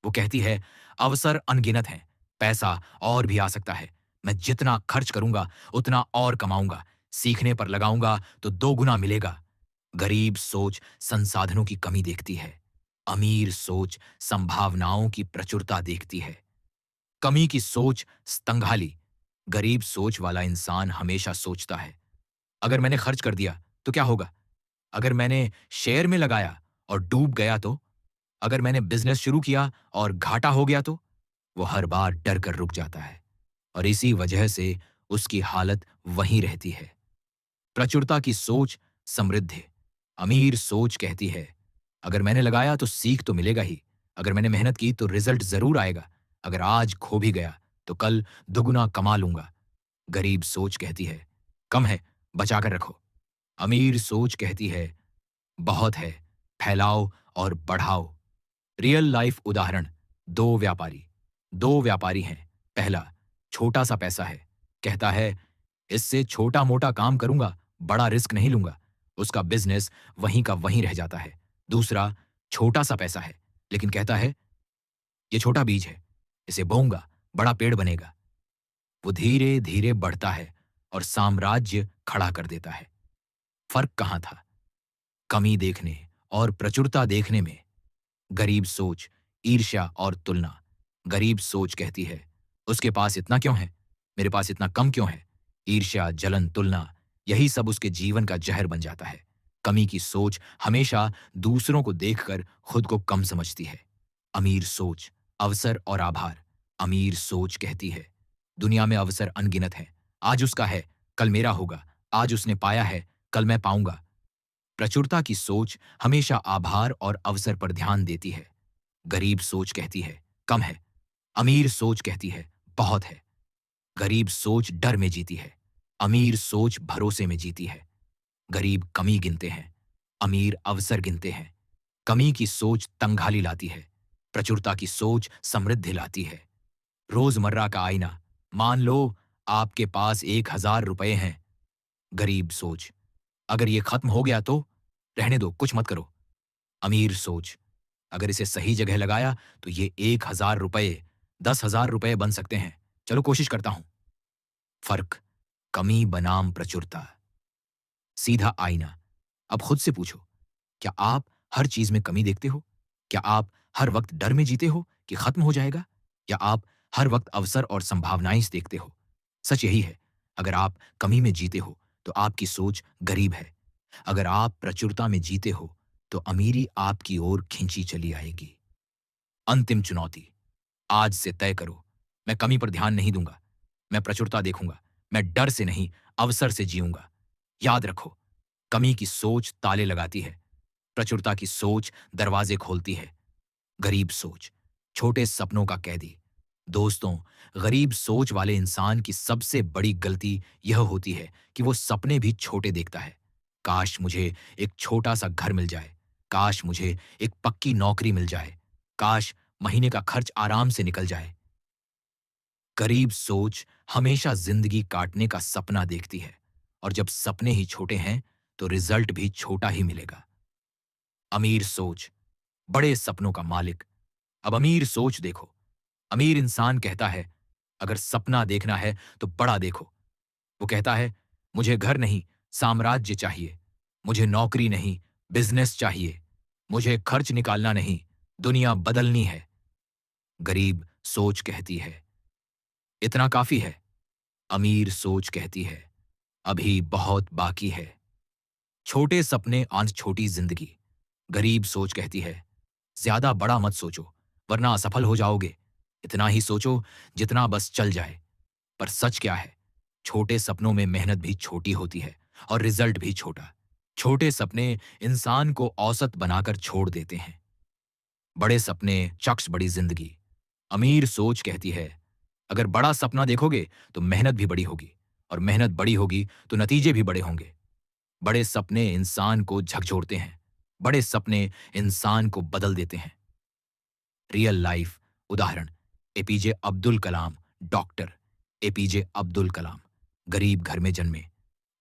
[SPEAKER 1] वो कहती है, अवसर अनगिनत हैं, पैसा और भी आ सकता है। मैं जितना खर्च करूंगा उतना और कमाऊंगा, सीखने पर लगाऊंगा तो 2 गुना मिलेगा। गरीब सोच संसाधनों की कमी देखती है, अमीर सोच संभावनाओं की प्रचुरता देखती है। कमी की सोच स्तंभाली। गरीब सोच वाला इंसान हमेशा सोचता है, अगर मैंने खर्च कर दिया तो क्या होगा? अगर मैंने शेयर में लगाया और डूब गया तो? अगर मैंने बिजनेस शुरू किया और घाटा हो गया तो? वो हर बार डर कर रुक जाता है और इसी वजह से उसकी हालत वहीं रहती है। प्रचुरता की सोच समृद्ध है। अमीर सोच कहती है, अगर मैंने लगाया तो सीख तो मिलेगा ही, अगर मैंने मेहनत की तो रिजल्ट जरूर आएगा, अगर आज खो भी गया तो कल दुगुना कमा लूंगा। गरीब सोच कहती है, कम है, बचाकर रखो। अमीर सोच कहती है, बहुत है, फैलाओ और बढ़ाओ। रियल लाइफ उदाहरण। दो व्यापारी दो व्यापारी हैं। पहला छोटा सा पैसा है, कहता है इससे छोटा मोटा काम करूंगा, बड़ा रिस्क नहीं लूंगा। उसका बिजनेस वहीं का वहीं रह जाता है। दूसरा छोटा सा पैसा है, लेकिन कहता है ये छोटा बीज है, इसे बोऊंगा, बड़ा पेड़ बनेगा। वो धीरे धीरे बढ़ता है और साम्राज्य खड़ा कर देता है। फर्क कहां था? कमी देखने और प्रचुरता देखने में। गरीब सोच, ईर्ष्या और तुलना। गरीब सोच कहती है, उसके पास इतना क्यों है, मेरे पास इतना कम क्यों है। ईर्ष्या, जलन, तुलना, यही सब उसके जीवन का जहर बन जाता है। कमी की सोच हमेशा दूसरों को देखकर खुद को कम समझती है। अमीर सोच, अवसर और आभार। अमीर सोच कहती है, दुनिया में अवसर अनगिनत हैं। आज उसका है, कल मेरा होगा। आज उसने पाया है, कल मैं पाऊंगा। प्रचुरता की सोच हमेशा आभार और अवसर पर ध्यान देती है। गरीब सोच कहती है, कम है। अमीर सोच कहती है, बहुत है। गरीब सोच डर में जीती है, अमीर सोच भरोसे में जीती है। गरीब कमी गिनते हैं, अमीर अवसर गिनते हैं। कमी की सोच तंगहाली लाती है, प्रचुरता की सोच समृद्धि लाती है। रोजमर्रा का आईना। मान लो आपके पास 1,000 रुपए हैं। गरीब सोच, अगर ये खत्म हो गया तो? रहने दो, कुछ मत करो। अमीर सोच, अगर इसे सही जगह लगाया तो ये 1,000 रुपए 10,000 रुपए बन सकते हैं। चलो कोशिश करता हूं। फर्क, कमी बनाम प्रचुरता। सीधा आईना। अब खुद से पूछो, क्या आप हर चीज में कमी देखते हो? क्या आप हर वक्त डर में जीते हो कि खत्म हो जाएगा? या आप हर वक्त अवसर और संभावनाएं देखते हो? सच यही है, अगर आप कमी में जीते हो तो आपकी सोच गरीब है। अगर आप प्रचुरता में जीते हो तो अमीरी आपकी ओर खींची चली आएगी। अंतिम चुनौती। आज से तय करो, मैं कमी पर ध्यान नहीं दूंगा, मैं प्रचुरता देखूंगा। मैं डर से नहीं, अवसर से जीऊंगा। याद रखो, कमी की सोच ताले लगाती है, प्रचुरता की सोच दरवाजे खोलती है। गरीब सोच, छोटे सपनों का कैदी। दोस्तों, गरीब सोच वाले इंसान की सबसे बड़ी गलती यह होती है कि वो सपने भी छोटे देखता है। काश मुझे एक छोटा सा घर मिल जाए, काश मुझे एक पक्की नौकरी मिल जाए, काश महीने का खर्च आराम से निकल जाए। गरीब सोच हमेशा जिंदगी काटने का सपना देखती है, और जब सपने ही छोटे हैं तो रिजल्ट भी छोटा ही मिलेगा। अमीर सोच, बड़े सपनों का मालिक। अब अमीर सोच देखो। अमीर इंसान कहता है, अगर सपना देखना है तो बड़ा देखो। वो कहता है, मुझे घर नहीं, साम्राज्य चाहिए। मुझे नौकरी नहीं, बिजनेस चाहिए। मुझे खर्च निकालना नहीं, दुनिया बदलनी है। गरीब सोच कहती है, इतना काफी है। अमीर सोच कहती है, अभी बहुत बाकी है। छोटे सपने आज छोटी जिंदगी। गरीब सोच कहती है, ज्यादा बड़ा मत सोचो, वरना असफल हो जाओगे। इतना ही सोचो जितना बस चल जाए। पर सच क्या है? छोटे सपनों में मेहनत भी छोटी होती है और रिजल्ट भी छोटा। छोटे सपने इंसान को औसत बनाकर छोड़ देते हैं। बड़े सपने शख्स, बड़ी जिंदगी। अमीर सोच कहती है, अगर बड़ा सपना देखोगे तो मेहनत भी बड़ी होगी, और मेहनत बड़ी होगी तो नतीजे भी बड़े होंगे। बड़े सपने इंसान को झकझोरते हैं, बड़े सपने इंसान को बदल देते हैं। रियल लाइफ उदाहरण। APJ Abdul Kalam. Doctor APJ Abdul Kalam गरीब घर में जन्मे,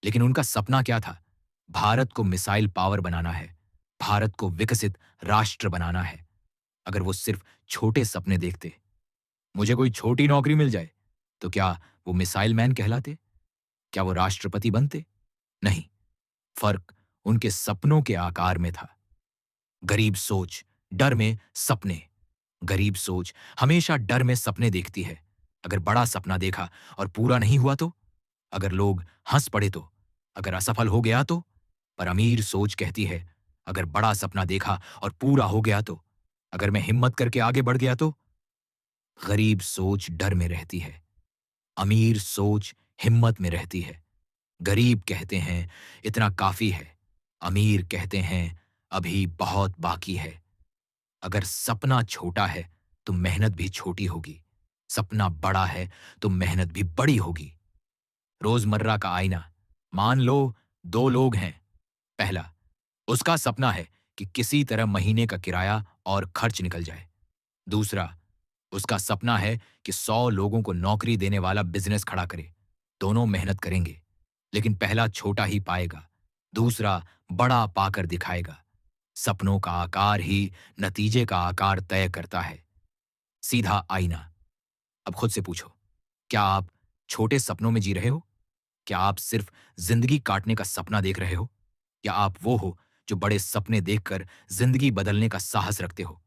[SPEAKER 1] लेकिन उनका सपना क्या था? भारत को मिसाइल पावर बनाना है, भारत को विकसित राष्ट्र बनाना है। अगर वो सिर्फ छोटे सपने देखते, मुझे कोई छोटी नौकरी मिल जाए, तो क्या वो मिसाइल मैन कहलाते? क्या वो राष्ट्रपति बनते? नहीं। फर्क उनके सपनों के आकार में था। गरीब सोच, डर में सपने। गरीब सोच हमेशा डर में सपने देखती है। अगर बड़ा सपना देखा और पूरा नहीं हुआ तो? अगर लोग हंस पड़े तो? अगर असफल हो गया तो? पर अमीर सोच कहती है, अगर बड़ा सपना देखा और पूरा हो गया तो? अगर मैं हिम्मत करके आगे बढ़ गया तो? गरीब सोच डर में रहती है, अमीर सोच हिम्मत में रहती है। गरीब कहते हैं, इतना काफी है। अमीर कहते हैं, अभी बहुत बाकी है। अगर सपना छोटा है तो मेहनत भी छोटी होगी। सपना बड़ा है तो मेहनत भी बड़ी होगी। रोजमर्रा का आईना। मान लो दो लोग हैं। पहला, उसका सपना है कि किसी तरह महीने का किराया और खर्च निकल जाए। दूसरा, उसका सपना है कि 100 लोगों को नौकरी देने वाला बिजनेस खड़ा करे। दोनों मेहनत करेंगे, लेकिन पहला छोटा ही पाएगा, दूसरा बड़ा पाकर दिखाएगा। सपनों का आकार ही नतीजे का आकार तय करता है। सीधा आईना। अब खुद से पूछो, क्या आप छोटे सपनों में जी रहे हो? क्या आप सिर्फ जिंदगी काटने का सपना देख रहे हो? या आप वो हो जो बड़े सपने देखकर जिंदगी बदलने का साहस रखते हो?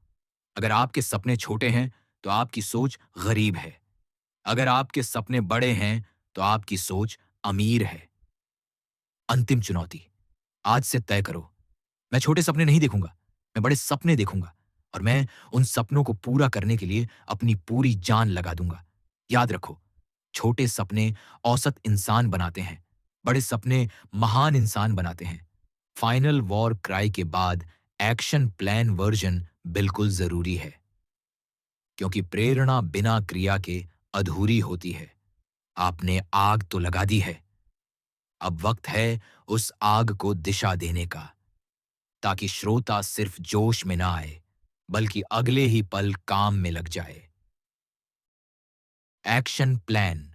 [SPEAKER 1] अगर आपके सपने छोटे हैं, तो आपकी सोच गरीब है। अगर आपके सपने बड़े हैं, तो आपकी सोच अमीर है। अंतिम चुनौती। आज से तय करो, मैं छोटे सपने नहीं देखूंगा, मैं बड़े सपने देखूंगा, और मैं उन सपनों को पूरा करने के लिए अपनी पूरी जान लगा दूंगा। याद रखो, छोटे सपने औसत इंसान बनाते हैं, बड़े सपने महान इंसान बनाते हैं। फाइनल वॉर क्राई के बाद एक्शन प्लान वर्जन बिल्कुल जरूरी है, क्योंकि प्रेरणा बिना क्रिया के अधूरी होती है। आपने आग तो लगा दी है, अब वक्त है उस आग को दिशा देने का, ताकि श्रोता सिर्फ जोश में ना आए, बल्कि अगले ही पल काम में लग जाए। Action plan.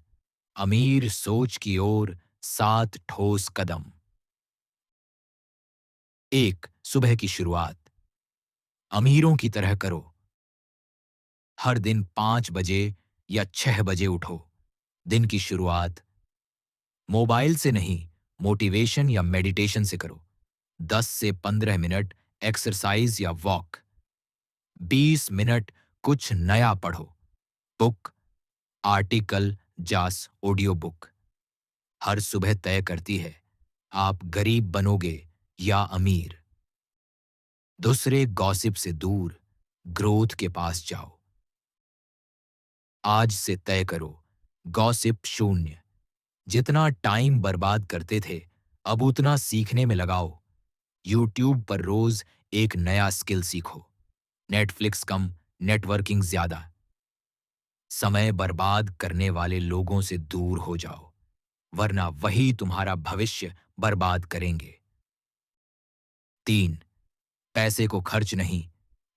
[SPEAKER 1] अमीर सोच की ओर 7 ठोस कदम। 1, सुबह की शुरुआत। अमीरों की तरह करो। हर दिन 5 बजे या 6 बजे उठो। दिन की शुरुआत मोबाइल से नहीं, मोटिवेशन या मेडिटेशन से करो। 10 से 15 मिनट एक्सरसाइज या वॉक। 20 मिनट कुछ नया पढ़ो। बुक, आर्टिकल, जास ऑडियो बुक। हर सुबह तय करती है, आप गरीब बनोगे या अमीर। दूसरे गॉसिप से दूर, ग्रोथ के पास जाओ। आज से तय करो, गॉसिप शून्य। जितना टाइम बर्बाद करते थे, अब उतना सीखने में लगाओ। यूट्यूब पर रोज एक नया स्किल सीखो। नेटफ्लिक्स कम, नेटवर्किंग ज्यादा। समय बर्बाद करने वाले लोगों से दूर हो जाओ, वरना वही तुम्हारा भविष्य बर्बाद करेंगे। 3, पैसे को खर्च नहीं,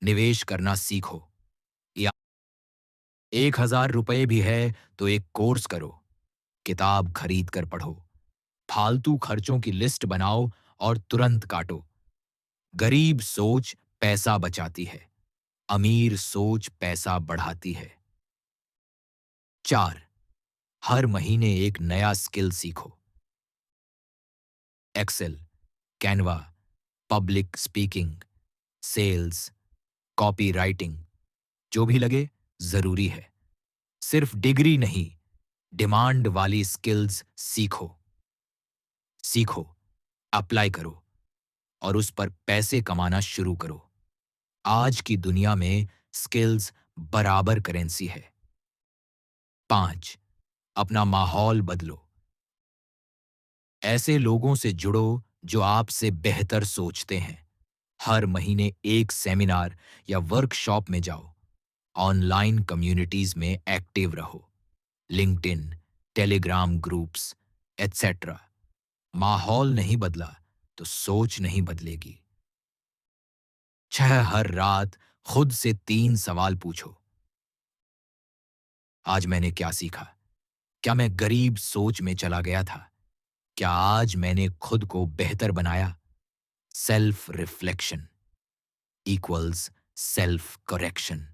[SPEAKER 1] निवेश करना सीखो। या 1,000 रुपए भी है तो एक कोर्स करो, किताब खरीद कर पढ़ो, फालतू खर्चों की लिस्ट बनाओ और तुरंत काटो। गरीब सोच पैसा बचाती है, अमीर सोच पैसा बढ़ाती है। 4, हर महीने एक नया स्किल सीखो। Excel, Canva, public speaking, sales, copywriting, जो भी लगे जरूरी है। सिर्फ डिग्री नहीं, डिमांड वाली स्किल्स सीखो। सीखो, अप्लाई करो और उस पर पैसे कमाना शुरू करो। आज की दुनिया में स्किल्स बराबर करेंसी है। 5, अपना माहौल बदलो। ऐसे लोगों से जुड़ो जो आपसे बेहतर सोचते हैं। हर महीने एक सेमिनार या वर्कशॉप में जाओ। ऑनलाइन कम्युनिटीज में एक्टिव रहो। LinkedIn, Telegram groups, etcetera. माहौल नहीं बदला तो सोच नहीं बदलेगी। 6, हर रात खुद से 3 सवाल पूछो। आज मैंने क्या सीखा? क्या मैं गरीब सोच में चला गया था? क्या आज मैंने खुद को बेहतर बनाया? Self reflection equals self correction.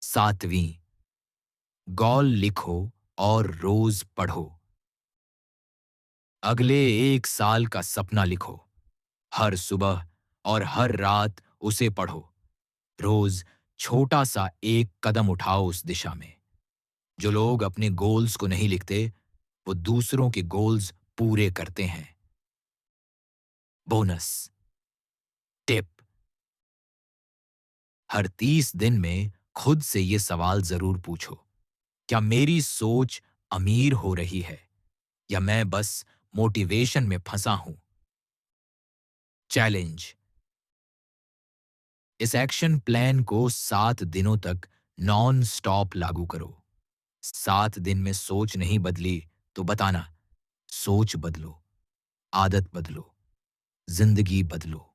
[SPEAKER 1] 7वीं, गॉल लिखो और रोज पढ़ो। अगले 1 साल का सपना लिखो। हर सुबह और हर रात उसे पढ़ो। रोज छोटा सा एक कदम उठाओ उस दिशा में। जो लोग अपने गोल्स को नहीं लिखते, वो दूसरों के गोल्स पूरे करते हैं। Bonus tip. हर 30 दिन में खुद से ये सवाल जरूर पूछो, क्या मेरी सोच अमीर हो रही है या मैं बस मोटिवेशन में फंसा हूं? चैलेंज। इस एक्शन प्लान को 7 दिनों तक नॉन स्टॉप लागू करो। 7 दिन में सोच नहीं बदली तो बताना। सोच बदलो, आदत बदलो, जिंदगी बदलो।